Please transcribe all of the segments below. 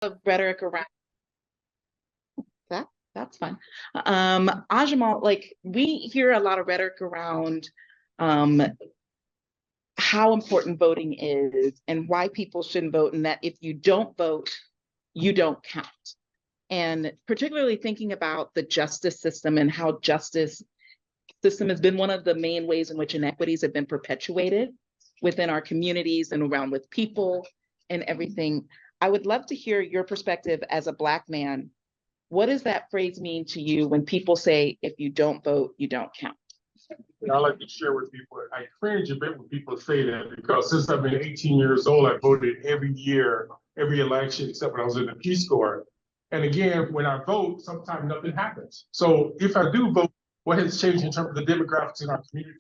of rhetoric around that. That's fun. Ajmal, like we hear a lot of rhetoric around how important voting is and why people shouldn't vote, and that if you don't vote, you don't count. And particularly thinking about the justice system and how justice system has been one of the main ways in which inequities have been perpetuated within our communities and around with people and everything. I would love to hear your perspective as a Black man. What does that phrase mean to you when people say, if you don't vote, you don't count? And I like to share with people, I cringe a bit when people say that, because since I've been 18 years old, I voted every year, every election, except when I was in the Peace Corps. And again, when I vote, sometimes nothing happens. So if I do vote, what has changed in terms of the demographics in our community?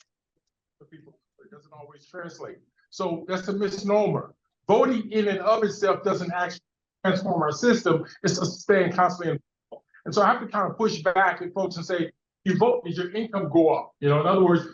It doesn't always translate. So that's a misnomer. Voting in and of itself doesn't actually transform our system. It's a staying constantly involved. And so I have to kind of push back at folks and say, you vote because your income go up. You know, in other words,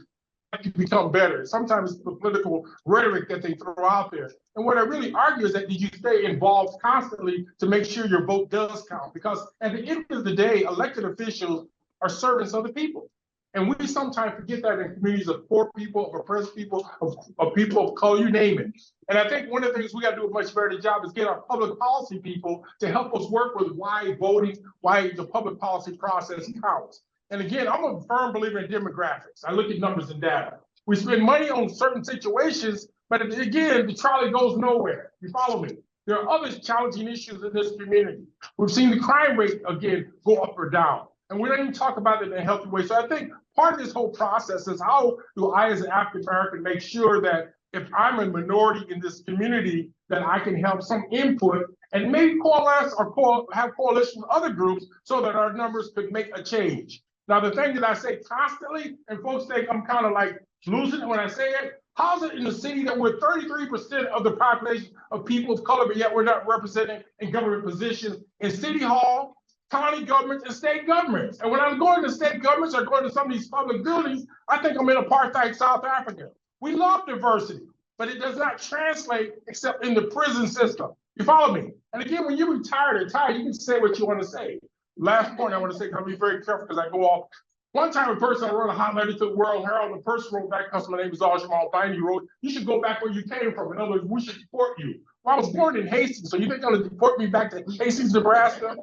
you become better. Sometimes it's the political rhetoric that they throw out there. And what I really argue is that you stay involved constantly to make sure your vote does count. Because at the end of the day, elected officials are servants of the people. And we sometimes forget that in communities of poor people, of oppressed people, of people of color, you name it. And I think one of the things we got to do a much better job is get our public policy people to help us work with why voting, why the public policy process counts. And again, I'm a firm believer in demographics. I look at numbers and data. We spend money on certain situations, but again, the trolley goes nowhere. You follow me? There are other challenging issues in this community. We've seen the crime rate, again, go up or down. And we don't even talk about it in a healthy way. So I think part of this whole process is, how do I, as an African American, make sure that if I'm a minority in this community, that I can have some input and maybe coalesce or have coalition with other groups so that our numbers could make a change. Now, the thing that I say constantly, and folks think I'm kind of like losing it when I say it, how's it in the city that we're 33% of the population of people of color, but yet we're not represented in government positions in city hall, county governments, and state governments? And when I'm going to state governments or going to some of these public buildings, I think I'm in apartheid South Africa. We love diversity, but it does not translate except in the prison system. You follow me? And again, when you're retired, you can say what you want to say. Last point I want to say, I'll be very careful because I go off. One time a person wrote a hot letter to the World Herald, and the person wrote back, because my name is Byndon, he wrote, you should go back where you came from. In other words, we should deport you. Well, I was born in Hastings, so you think they're going to deport me back to Hastings, Nebraska?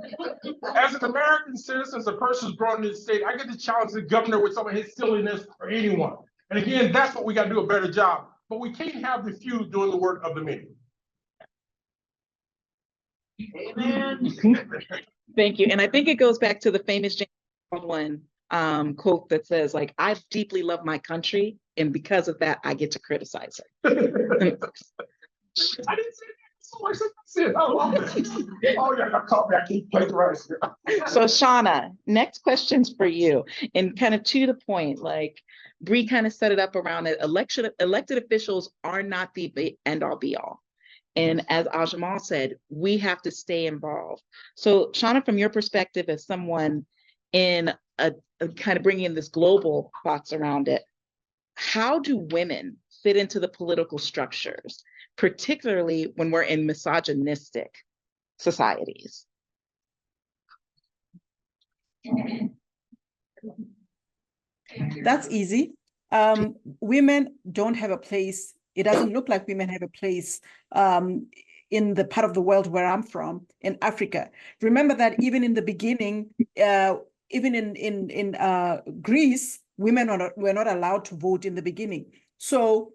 As an American citizen, as a person who's grown in this state, I get to challenge the governor with some of his silliness, or anyone. And again, that's what we got to do a better job. But we can't have the few doing the work of the many. Amen. Thank you. And I think it goes back to the famous James Baldwin quote that says, like, I deeply love my country, and because of that, I get to criticize her. I didn't say that. So I said, I love it. Oh, yeah, I caught me. I keep plagiarizing. So, Shana, next question's for you. And kind of to the point, like, Bree kind of set it up around it. Elected officials are not the end all be all. And as Ajmal said, we have to stay involved. So, Shana, from your perspective as someone in a kind of bringing in this global thoughts around it, how do women fit into the political structures, particularly when we're in misogynistic societies? That's easy. Women don't have a place. It doesn't look like women have a place in the part of the world where I'm from, in Africa. Remember that even in the beginning, even in Greece, women were not allowed to vote in the beginning. So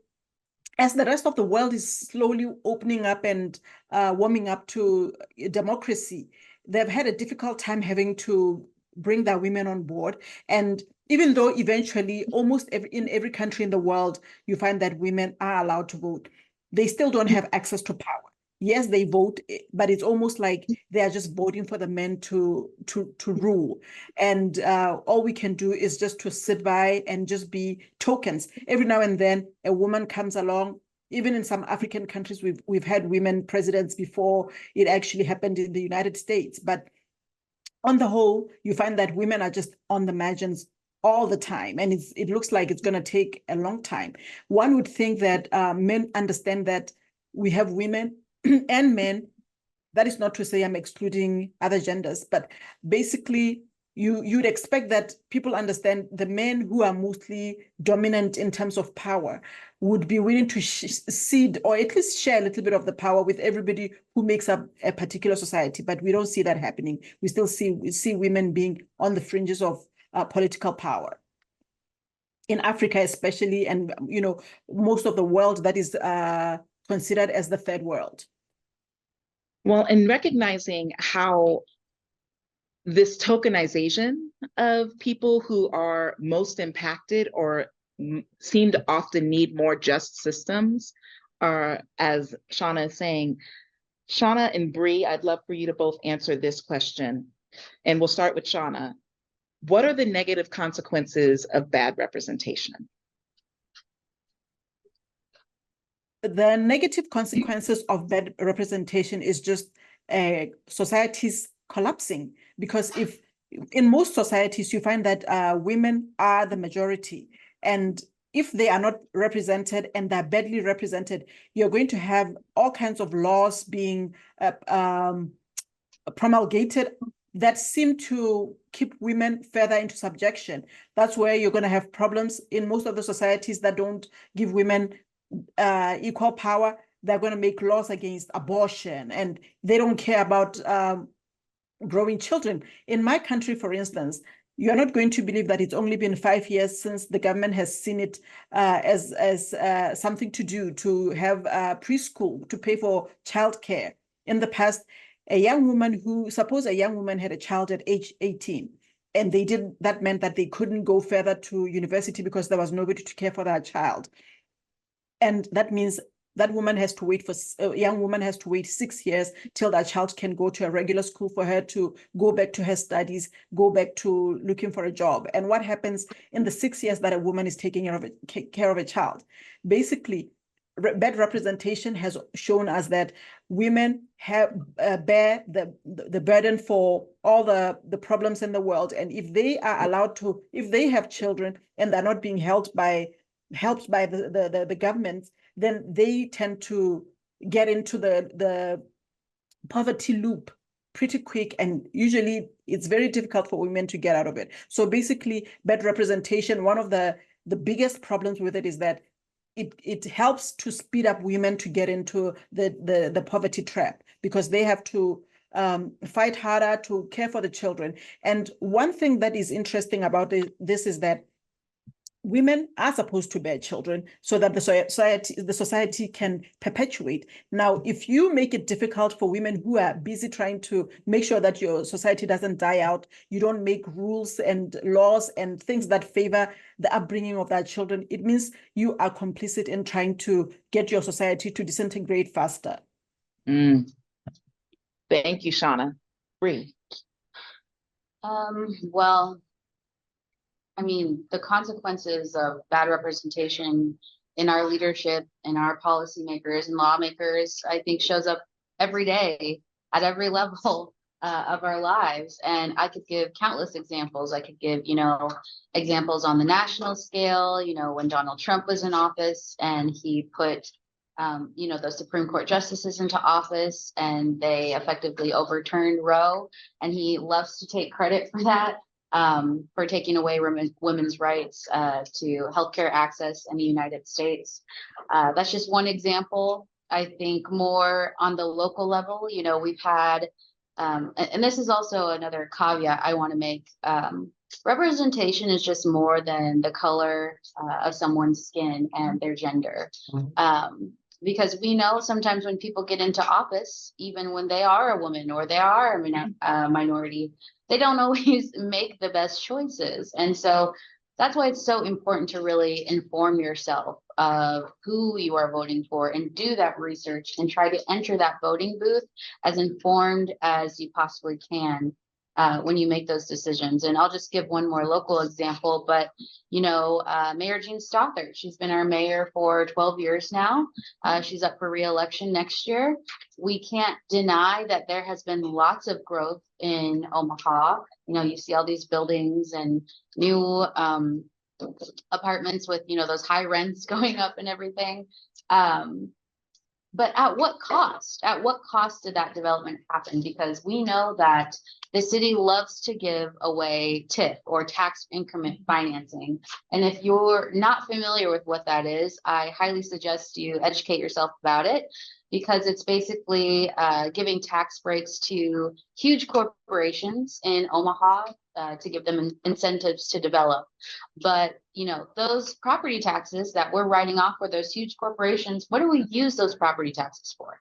as the rest of the world is slowly opening up and warming up to democracy, they've had a difficult time having to bring their women on board. And even though eventually almost in every country in the world, you find that women are allowed to vote, they still don't have access to power. Yes, they vote, but it's almost like they are just voting for the men to rule. And all we can do is just to sit by and just be tokens. Every now and then a woman comes along. Even in some African countries, we've had women presidents before it actually happened in the United States. But on the whole, you find that women are just on the margins all the time, and it looks like it's going to take a long time. One would think that men understand that we have women and men that is not to say I'm excluding other genders, but basically you'd expect that people understand the men who are mostly dominant in terms of power would be willing to cede or at least share a little bit of the power with everybody who makes up a particular society. But we don't see that happening. We still see women being on the fringes of political power. In Africa especially, and most of the world that is considered as the third world. Well, in recognizing how this tokenization of people who are most impacted or seem to often need more just systems, are, as Shana is saying, Shana and Bree, I'd love for you to both answer this question. And we'll start with Shana. What are the negative consequences of bad representation? The negative consequences of bad representation is just societies collapsing, because if in most societies you find that women are the majority, and if they are not represented and they're badly represented, you're going to have all kinds of laws being promulgated that seem to keep women further into subjection. That's where you're going to have problems in most of the societies that don't give women equal power. They're going to make laws against abortion, and they don't care about growing children. In my country, for instance, you're not going to believe that it's only been 5 years since the government has seen it as something to do to have preschool, to pay for childcare. In the past, suppose a young woman had a child at age 18, and that meant that they couldn't go further to university because there was nobody to care for that child. And that means that young woman has to wait 6 years till that child can go to a regular school for her to go back to her studies, go back to looking for a job. And what happens in the 6 years that a woman is taking care of a child? Basically, bad representation has shown us that women bear the burden for all the problems in the world. And if they have children and they're not being helped by the government, then they tend to get into the poverty loop pretty quick, and usually it's very difficult for women to get out of it. So basically, bad representation, one of the biggest problems with it is that it helps to speed up women to get into the poverty trap, because they have to fight harder to care for the children. And one thing that is interesting about this is that women are supposed to bear children so that the society can perpetuate. Now, if you make it difficult for women who are busy trying to make sure that your society doesn't die out, you don't make rules and laws and things that favor the upbringing of their children, it means you are complicit in trying to get your society to disintegrate faster. Thank you, Shana. Bree. Well, I mean, the consequences of bad representation in our leadership and our policymakers and lawmakers, I think, shows up every day at every level of our lives. And I could give countless examples. I could give, examples on the national scale, when Donald Trump was in office and he put, those Supreme Court justices into office, and they effectively overturned Roe. And he loves to take credit for that. For taking away women's rights to healthcare access in the United States. That's just one example. I think more on the local level, we've had, and this is also another caveat I want to make, representation is just more than the color of someone's skin and their gender. Because we know sometimes when people get into office, even when they are a woman or they are a minority, they don't always make the best choices. And so that's why it's so important to really inform yourself of who you are voting for and do that research and try to enter that voting booth as informed as you possibly can when you make those decisions. And I'll just give one more local example, but Mayor Jean Stothert, she's been our mayor for 12 years now. She's up for re-election next year. We can't deny that there has been lots of growth in Omaha. You see all these buildings and new apartments with, those high rents going up and everything. But at what cost? At what cost did that development happen? Because we know that the city loves to give away TIF or tax increment financing. And if you're not familiar with what that is, I highly suggest you educate yourself about it, because it's basically giving tax breaks to huge corporations in Omaha to give them incentives to develop. But, you know, those property taxes that we're writing off for those huge corporations, what do we use those property taxes for?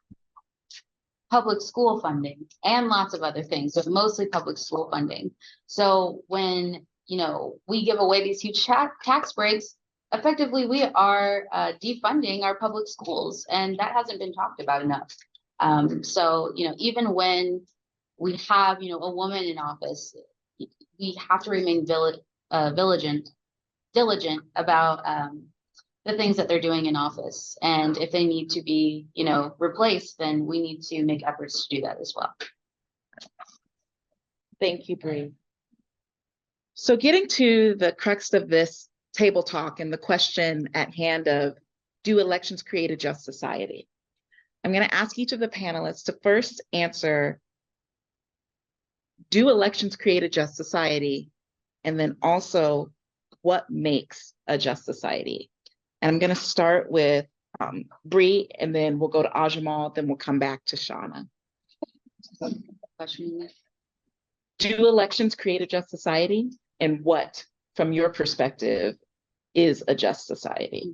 Public school funding and lots of other things, but mostly public school funding. So when, you know, we give away these huge tax breaks, effectively we are defunding our public schools, and that hasn't been talked about enough. So, you know, even when we have, you know, a woman in office, we have to remain diligent about the things that they're doing in office. And if they need to be, you know, replaced, then we need to make efforts to do that as well. Thank you, Bree. So getting to the crux of this table talk and the question at hand of, do elections create a just society? I'm going to ask each of the panelists to first answer, do elections create a just society? And then also, what makes a just society? And I'm going to start with Bree, and then we'll go to Ajamal, then we'll come back to Shana. Do elections create a just society? And what, from your perspective, is a just society?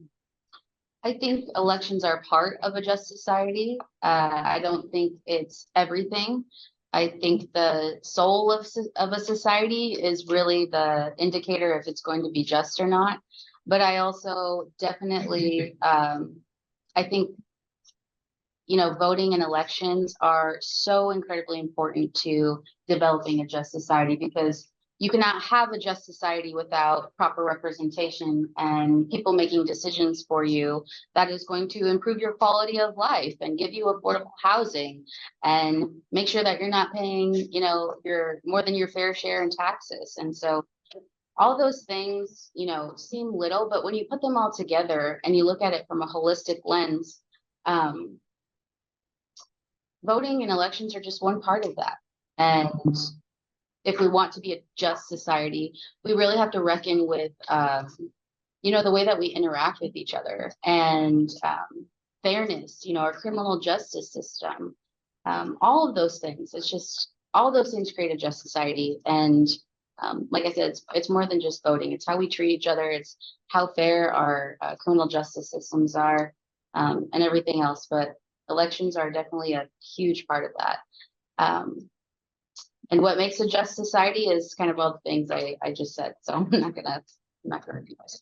I think elections are part of a just society. I don't think it's everything. I think the soul of a society is really the indicator if it's going to be just or not. But I also definitely, I think, you know, voting and elections are so incredibly important to developing a just society, because you cannot have a just society without proper representation and people making decisions for you that is going to improve your quality of life and give you affordable housing and make sure that you're not paying, you know, your more than your fair share in taxes. And so all those things, you know, seem little, but when you put them all together and you look at it from a holistic lens, voting and elections are just one part of that. And if we want to be a just society, we really have to reckon with, you know, the way that we interact with each other and fairness, you know, our criminal justice system, all of those things. It's just, all those things create a just society. And like I said, it's more than just voting. It's how we treat each other. It's how fair our criminal justice systems are, and everything else. But elections are definitely a huge part of that. And what makes a just society is kind of all the things I just said. So I'm not gonna repeat myself.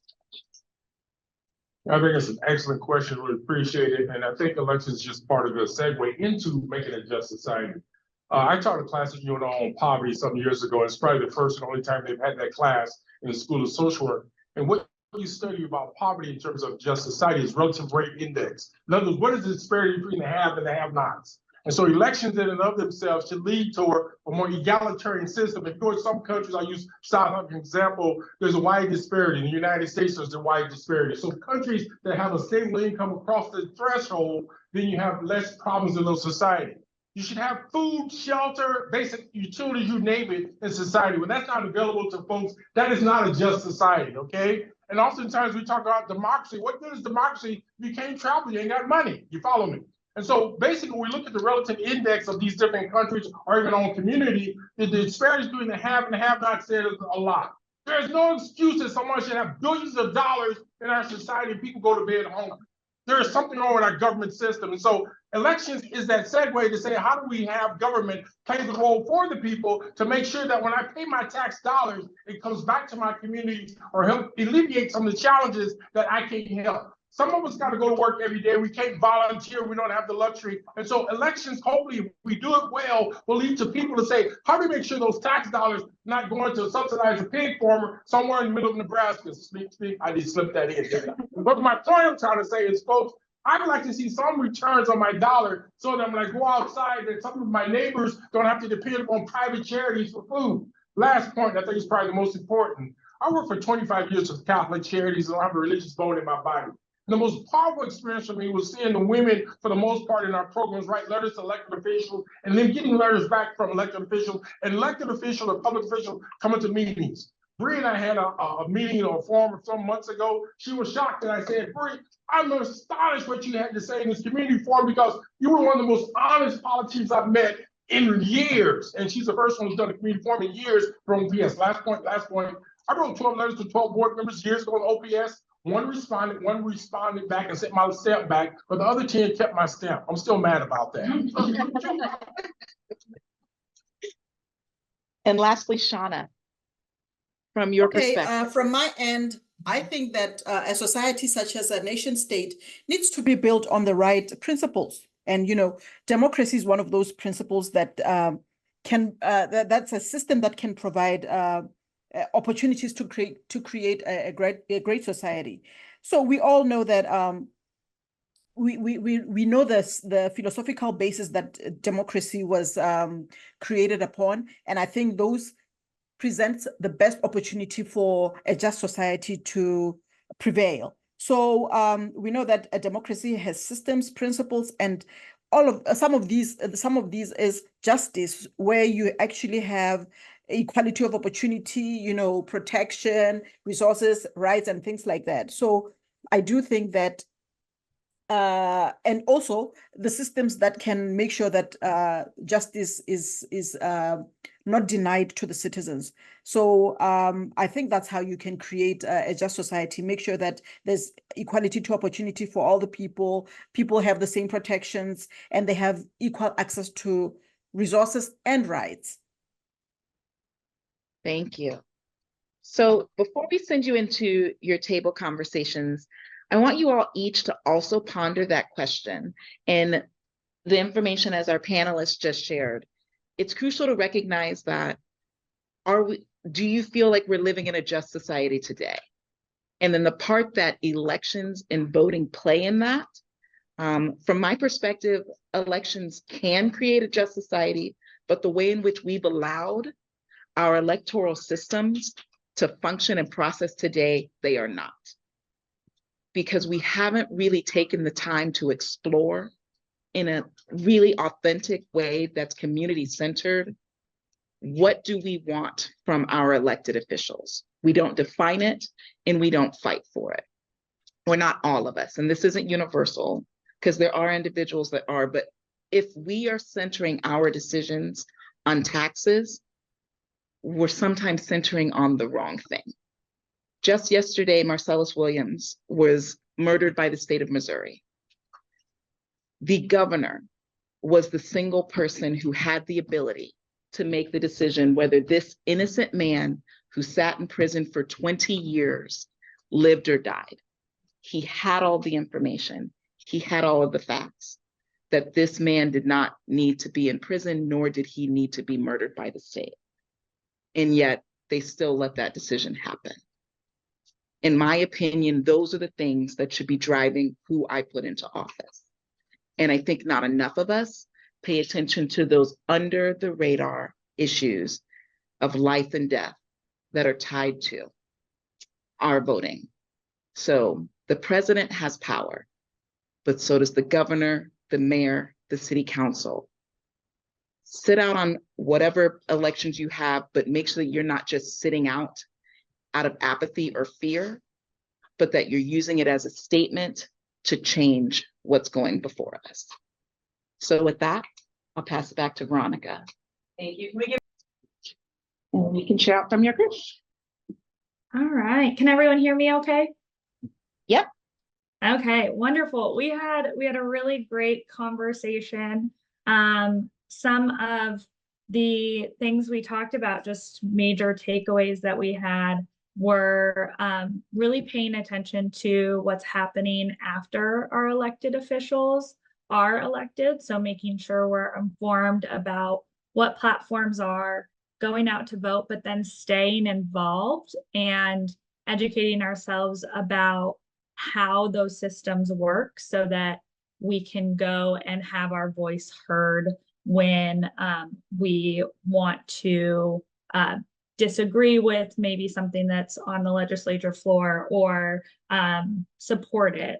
I think it's an excellent question. We appreciate it. And I think elections is just part of the segue into making a just society. I taught a class at UNO on poverty some years ago. It's probably the first and only time they've had that class in the School of Social Work. And what you study about poverty in terms of just society is relative rate index. In other words, what is the disparity between the have and the have-nots? And so elections in and of themselves should lead toward a more egalitarian system. If you go to some countries, I use South Africa example, there's a wide disparity. In the United States, there's a wide disparity. So countries that have a stable income across the threshold, then you have less problems in those society. You should have food, shelter, basic utilities, you name it, in society. When that's not available to folks, that is not a just society, okay? And oftentimes we talk about democracy. What good is democracy if you can't travel, you ain't got money? You follow me? And so basically, when we look at the relative index of these different countries or even on community, the disparities between the have and the have-not said a lot. There's no excuse that someone should have billions of dollars in our society and people go to bed hungry. There is something wrong with our government system. And so elections is that segue to say, how do we have government play the role for the people to make sure that when I pay my tax dollars, it comes back to my community or help alleviate some of the challenges that I can't help. Some of us got to go to work every day. We can't volunteer. We don't have the luxury. And so elections, hopefully, if we do it well, will lead to people to say, how do we make sure those tax dollars not going to subsidize a pig farmer somewhere in the middle of Nebraska? I did slip that in. But my point I'm trying to say is, folks, I'd like to see some returns on my dollar so that when I go outside, that some of my neighbors don't have to depend on private charities for food. Last point, I think is probably the most important. I worked for 25 years with Catholic charities. I don't have a religious bone in my body. The most powerful experience for me was seeing the women, for the most part in our programs, write letters to elected officials and then getting letters back from elected officials and elected officials or public officials coming to meetings. Bree and I had a meeting or a forum some months ago. She was shocked and I said, Bree, I'm astonished what you had to say in this community forum because you were one of the most honest politicians I've met in years. And she's the first one who's done a community forum in years from OPS. Last point. I wrote 12 letters to 12 board members years ago on OPS. One responded back and sent my stamp back, but the other 10 kept my stamp. I'm still mad about that. And lastly, Shana, from your perspective. From my end, I think that a society such as a nation state needs to be built on the right principles. And, democracy is one of those principles that that's a system that can provide opportunities to create a great society. So we all know that we know the philosophical basis that democracy was created upon, and I think those presents the best opportunity for a just society to prevail. So we know that a democracy has systems, principles, and some of these is justice, where you actually have equality of opportunity, protection, resources, rights, and things like that. So I do think that, and also the systems that can make sure that justice is not denied to the citizens. So I think that's how you can create a just society, make sure that there's equality to opportunity for all the people have the same protections, and they have equal access to resources and rights. Thank you. So before we send you into your table conversations, I want you all each to also ponder that question and the information as our panelists just shared. It's crucial to recognize that, do you feel like we're living in a just society today? And then the part that elections and voting play in that, from my perspective, elections can create a just society, but the way in which we've allowed our electoral systems to function and process today, they are not. Because we haven't really taken the time to explore in a really authentic way that's community-centered, what do we want from our elected officials? We don't define it and we don't fight for it. We're not all of us, and this isn't universal because there are individuals that are, but if we are centering our decisions on taxes, we're sometimes centering on the wrong thing. Just yesterday, Marcellus Williams was murdered by the state of Missouri. The governor was the single person who had the ability to make the decision whether this innocent man who sat in prison for 20 years lived or died. He had all the information. He had all of the facts that this man did not need to be in prison, nor did he need to be murdered by the state. And yet they still let that decision happen. In my opinion, those are the things that should be driving who I put into office. And I think not enough of us pay attention to those under the radar issues of life and death that are tied to our voting. So the president has power, but so does the governor, the mayor, the city council. Sit out on whatever elections you have, but make sure that you're not just sitting out of apathy or fear, but that you're using it as a statement to change what's going before us. So with that, I'll pass it back to Veronica. Thank you. And we can share out from your group. All right. Can everyone hear me okay? Yep. Okay, wonderful. We had a really great conversation. Some of the things we talked about, just major takeaways that we had, were really paying attention to what's happening after our elected officials are elected. So making sure we're informed about what platforms are, going out to vote, but then staying involved and educating ourselves about how those systems work so that we can go and have our voice heard when we want to disagree with maybe something that's on the legislature floor or support it.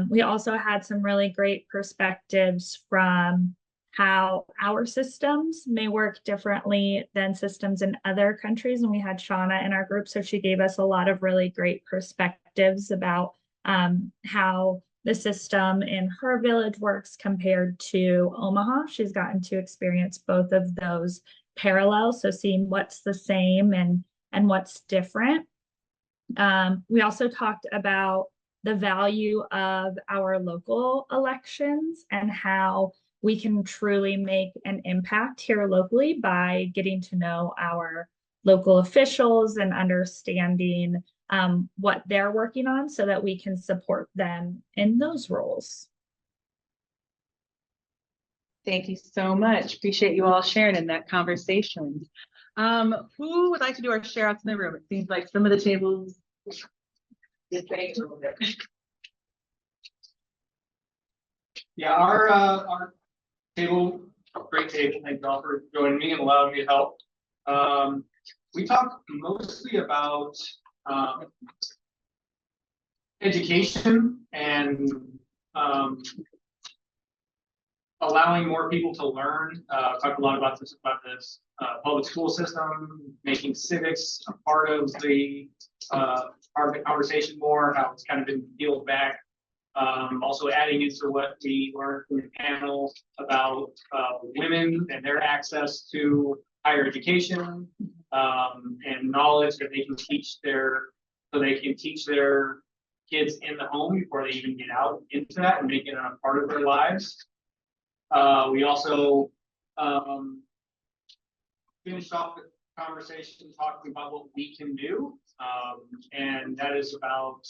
We also had some really great perspectives from how our systems may work differently than systems in other countries. And we had Shana in our group, so she gave us a lot of really great perspectives about how the system in her village works compared to Omaha. She's gotten to experience both of those parallels, so seeing what's the same and what's different. We also talked about the value of our local elections and how we can truly make an impact here locally by getting to know our local officials and understanding what they're working on so that we can support them in those roles. Thank you so much. Appreciate you all sharing in that conversation. Who would like to do our share outs in the room? It seems like some of the tables. Yeah, our table, great table. Thank you all for joining me and allowing me to help. We talked mostly about education and allowing more people to learn. Talked a lot about this public school system, making civics a part of the conversation more, how it's kind of been peeled back. Also adding into what we learned from the panel about women and their access to higher education and knowledge that they can teach their kids in the home before they even get out into that and make it a part of their lives. We also finished off the conversation talking about what we can do, and that is about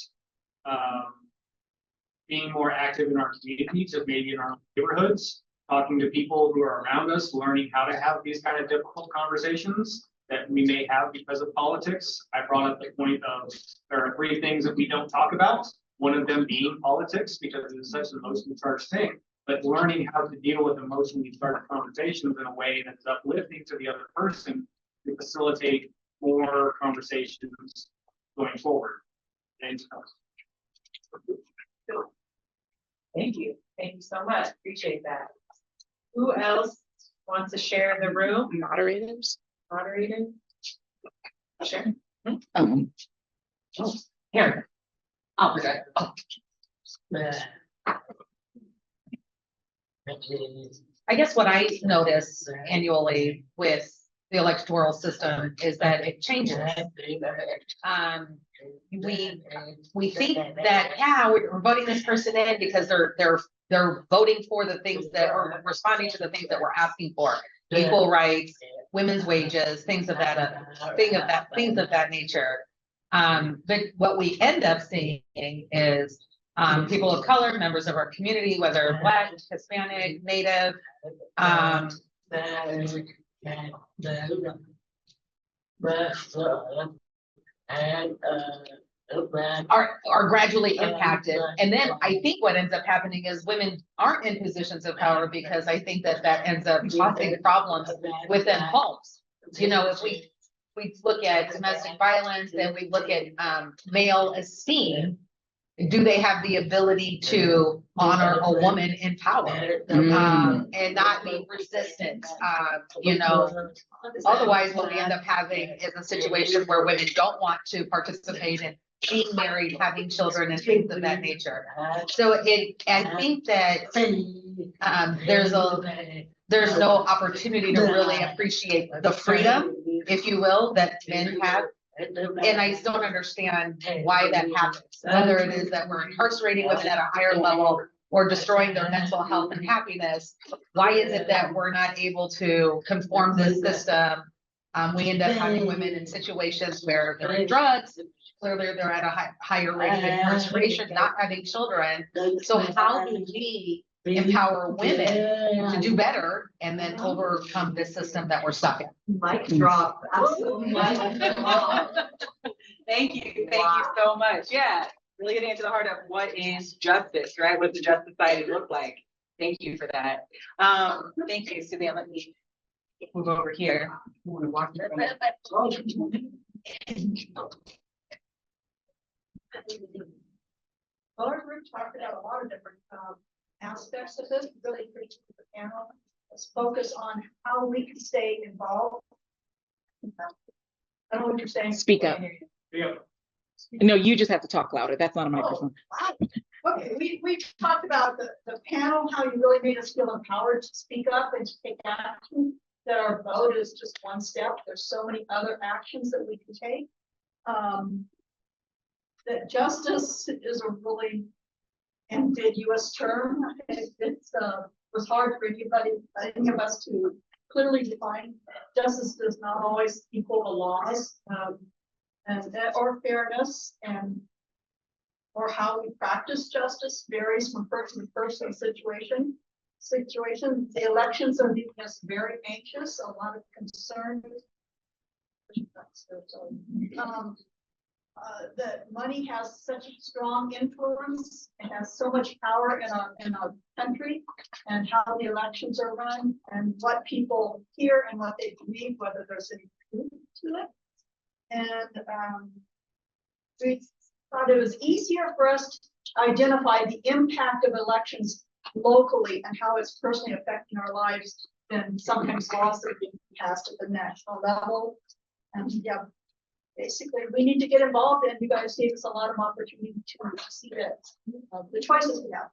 being more active in our communities and maybe in our neighborhoods, talking to people who are around us, learning how to have these kind of difficult conversations that we may have because of politics. I brought up the point of there are 3 things that we don't talk about, one of them being politics because it is such an emotionally charged thing, but learning how to deal with emotionally charged conversations in a way that's uplifting to the other person to facilitate more conversations going forward. Thanks. Thank you. Thank you so much. Appreciate that. Who else wants to share in the room? Moderators. Sure. Here. Oh, okay. Oh. I guess what I notice annually with the electoral system is that it changes. We think that, yeah, we're voting this person in because they're voting for the things that are responding to the things that we're asking for. Equal rights, women's wages, things of that nature. But what we end up seeing is people of color, members of our community, whether Black, Hispanic, Native, are gradually impacted. And then I think what ends up happening is women aren't in positions of power because I think that ends up causing problems within homes. You know, if we look at domestic violence and we look at male esteem, do they have the ability to honor a woman in power and not be resistant? You know, otherwise what we end up having is a situation where women don't want to participate in being married, having children, and things of that nature. So I think that there's no opportunity to really appreciate the freedom, if you will, that men have. And I just don't understand why that happens, whether it is that we're incarcerating women at a higher level or destroying their mental health and happiness. Why is it that we're not able to conform this system? We end up having women in situations where they're in drugs, clearly they're at a higher rate of incarceration, not having children. So how do we empower women to do better and then overcome this system that we're stuck in? Mic drop. Absolutely. Thank you. Thank you so much. Yeah. Really getting into the heart of what is justice, right? What does just society look like? Thank you for that. Thank you, Suzanne. Let me move over here. Well, our group talked about a lot of different aspects of this. Really appreciate the panel. Let's focus on how we can stay involved. I don't know what you're saying. Speak up. Yeah. No, you just have to talk louder. That's not a microphone. Wow. Okay, we talked about the panel, how you really made us feel empowered to speak up and to take action. That our vote is just one step. There's so many other actions that we can take. That justice is a really ambiguous term. It was hard for any of us to clearly define. Justice does not always equal the laws, or fairness, or how we practice justice varies from person to person, situation. The elections are making us very anxious, a lot of concern. That money has such a strong influence and has so much power in our country, and how the elections are run, and what people hear and what they believe, whether there's any truth to it. And we thought it was easier for us to identify the impact of elections locally and how it's personally affecting our lives than sometimes laws that are being passed at the national level. And yeah, basically we need to get involved, and you guys gave us a lot of opportunity to see that the choices we have.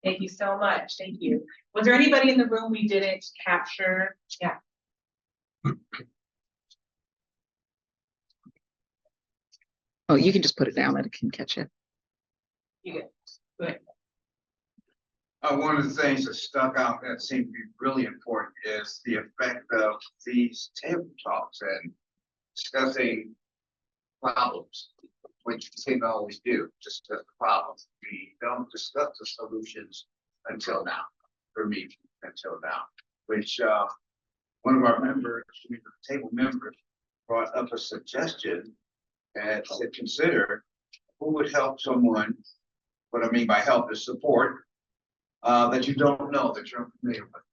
Thank you so much. Thank you. Was there anybody in the room we didn't capture? Yeah. Oh, you can just put it down, let it can catch it. You good. Good. One of the things that stuck out that seemed to be really important is the effect of these table talks and discussing problems, which we seem to always do, discuss the problems. We don't discuss the solutions until now, for me, until now, which one of our members, the table members, brought up a suggestion and to consider who would help someone. What I mean by help is support that you don't know, that you're unfamiliar with,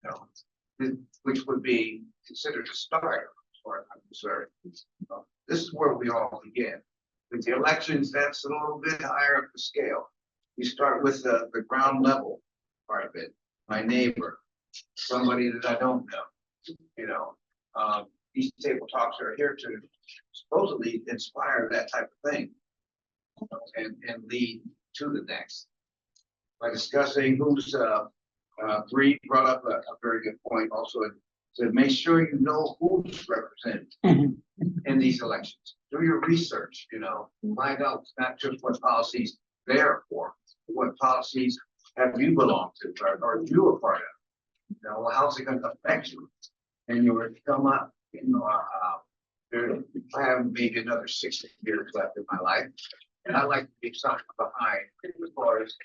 you know, which would be considered a start, as far as I'm concerned. This is where we all begin. With the elections, that's a little bit higher up the scale. We start with the ground level part of it. My neighbor, somebody that I don't know, you know. These table talks are here to supposedly inspire that type of thing, and lead to the next. By discussing who's, Bree brought up a very good point also, to make sure you know who's represented in these elections. Do your research, you know, find out not just what policies they're for, but what policies have you belonged to, or you a part of. You know, how's it going to affect you? And you were to come up, you know, I have maybe another 60 years left in my life, and I'd like to leave something behind as far as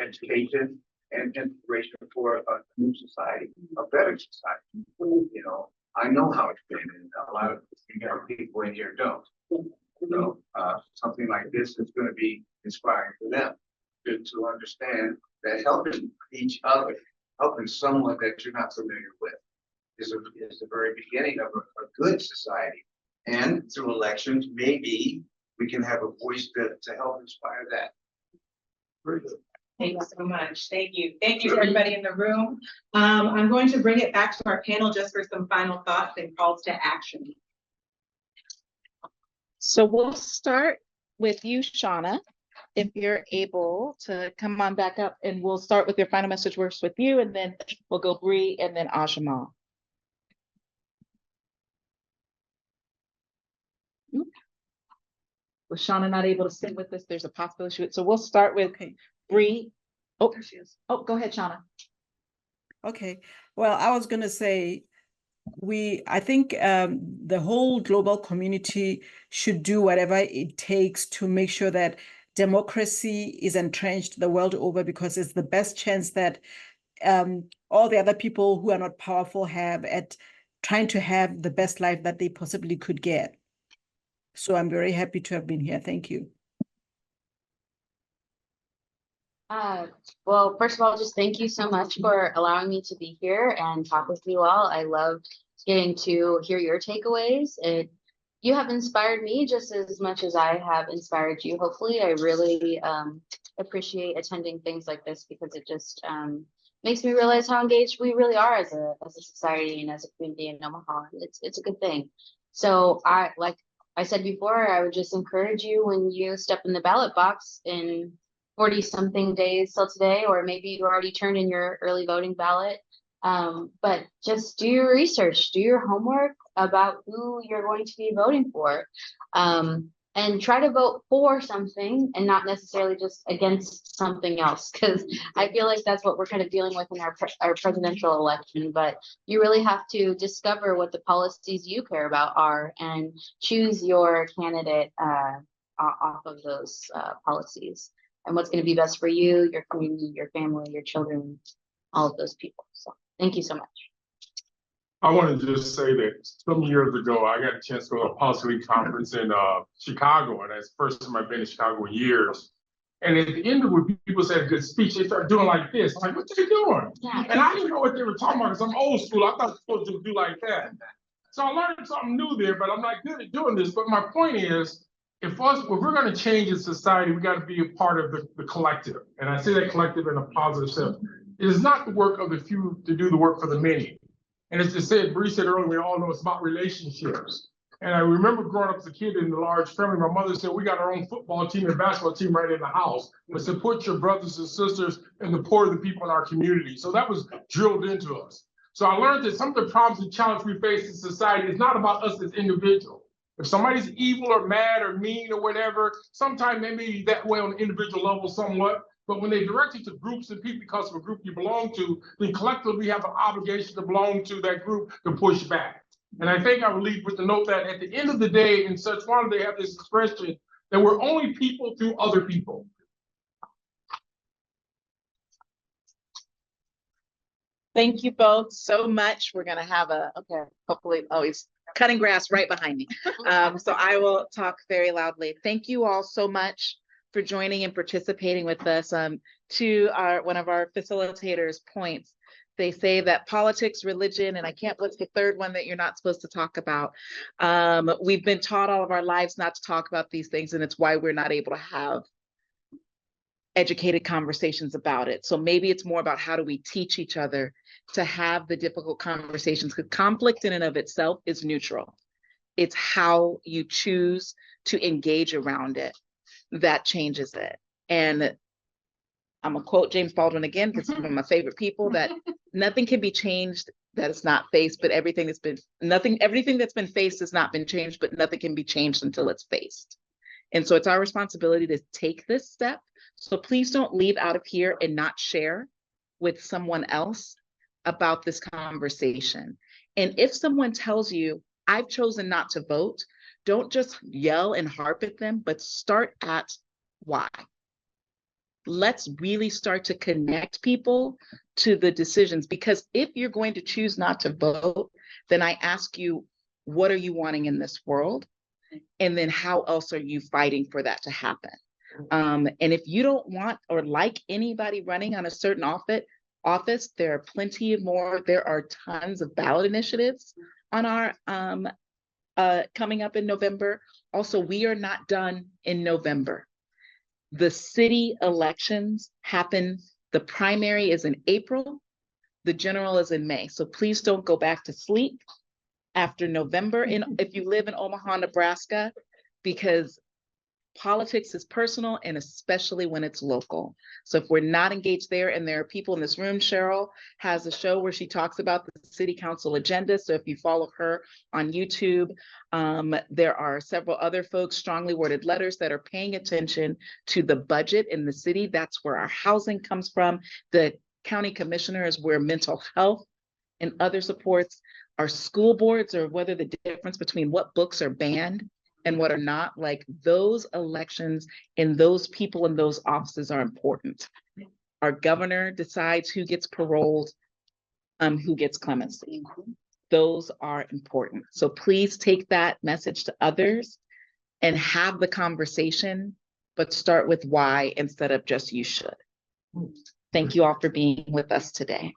education and inspiration for a new society, a better society. You know, I know how it's been, and a lot of young people in here don't. So something like this is going to be inspiring for them to understand that helping each other, helping someone that you're not familiar with, is the very beginning of a good society. And through elections, maybe we can have a voice to help inspire that. Very good. Thank you so much. Thank you. Thank you to everybody in the room. I'm going to bring it back to our panel just for some final thoughts and calls to action. So we'll start with you, Shana, if you're able to come on back up, and we'll start with your final message works with you, and then we'll go Bree and then Ajamal. Was Shana not able to sit with us? There's a possibility. So we'll start with Bree. Oh, there she is. Oh, go ahead, Shana. Okay. Well, I was going to say, I think the whole global community should do whatever it takes to make sure that democracy is entrenched the world over, because it's the best chance that all the other people who are not powerful have at trying to have the best life that they possibly could get. So I'm very happy to have been here. Thank you. Well, first of all, just thank you so much for allowing me to be here and talk with you all. I love getting to hear your takeaways. It you have inspired me just as much as I have inspired you. Hopefully, I really appreciate attending things like this because it just makes me realize how engaged we really are as a society and as a community in Omaha. It's a good thing. So like I said before, I would just encourage you when you step in the ballot box in 40 something days till today, or maybe you already turned in your early voting ballot. But just do your research, do your homework about who you're going to be voting for. And try to vote for something and not necessarily just against something else, because I feel like that's what we're kind of dealing with in our presidential election. But you really have to discover what the policies you care about are and choose your candidate off of those policies and what's going to be best for you, your community, your family, your children, all of those people. So thank you so much. I want to just say that some years ago, I got a chance to go to a policy conference in Chicago, and that's the first time I've been to Chicago in years. And at the end of it, people said a good speech, they started doing like this. I'm like, what are they doing? Yeah. And I didn't know what they were talking about because I'm old school. I thought you're supposed to do like that. So I learned something new there, but I'm not good at doing this. But my point is, if we're going to change in society, we got to be a part of the collective. And I say that collective in a positive sense. It is not the work of the few to do the work for the many. And as Bree said earlier, we all know it's about relationships. And I remember growing up as a kid in a large family, my mother said, we got our own football team and basketball team right in the house, but support your brothers and sisters and the poor of the people in our community. So that was drilled into us. So I learned that some of the problems and challenges we face in society is not about us as individuals. If somebody's evil or mad or mean or whatever, sometimes they may be that way on an individual level somewhat. But when they direct it to groups and people because of a group you belong to, then collectively we have an obligation to belong to that group to push back. And I think I would leave with the note that at the end of the day, in Szechuan, they have this expression that we're only people through other people. Thank you both so much. We're gonna have hopefully, he's cutting grass right behind me. So I will talk very loudly. Thank you all so much for joining and participating with us. To one of our facilitators' points, they say that politics, religion, and I can't list the third one that you're not supposed to talk about. We've been taught all of our lives not to talk about these things, and it's why we're not able to have educated conversations about it. So maybe it's more about how do we teach each other to have the difficult conversations, because conflict in and of itself is neutral. It's how you choose to engage around it that changes it. And I'm gonna quote James Baldwin again, because he's one of my favorite people, that nothing can be changed that is not faced, but everything that's been faced has not been changed, but nothing can be changed until it's faced. And so it's our responsibility to take this step. So please don't leave out of here and not share with someone else about this conversation. And if someone tells you, I've chosen not to vote, don't just yell and harp at them, but start at why. Let's really start to connect people to the decisions, because if you're going to choose not to vote, then I ask you, what are you wanting in this world? And then how else are you fighting for that to happen? And if you don't want or like anybody running on a certain office, there are plenty more. There are tons of ballot initiatives on our coming up in November. Also, we are not done in November. The city elections happen, the primary is in April, the general is in May. So please don't go back to sleep after November, if you live in Omaha, Nebraska, because politics is personal, and especially when it's local. So if we're not engaged there, and there are people in this room, Cheryl has a show where she talks about the city council agenda. So if you follow her on YouTube, there are several other folks, strongly worded letters, that are paying attention to the budget in the city. That's where our housing comes from. The county commissioner is where mental health and other supports. Our school boards, or whether the difference between what books are banned and what are not, like those elections and those people in those offices are important. Our governor decides who gets paroled, who gets clemency. Those are important. So please take that message to others and have the conversation, but start with why instead of just you should. Thank you all for being with us today.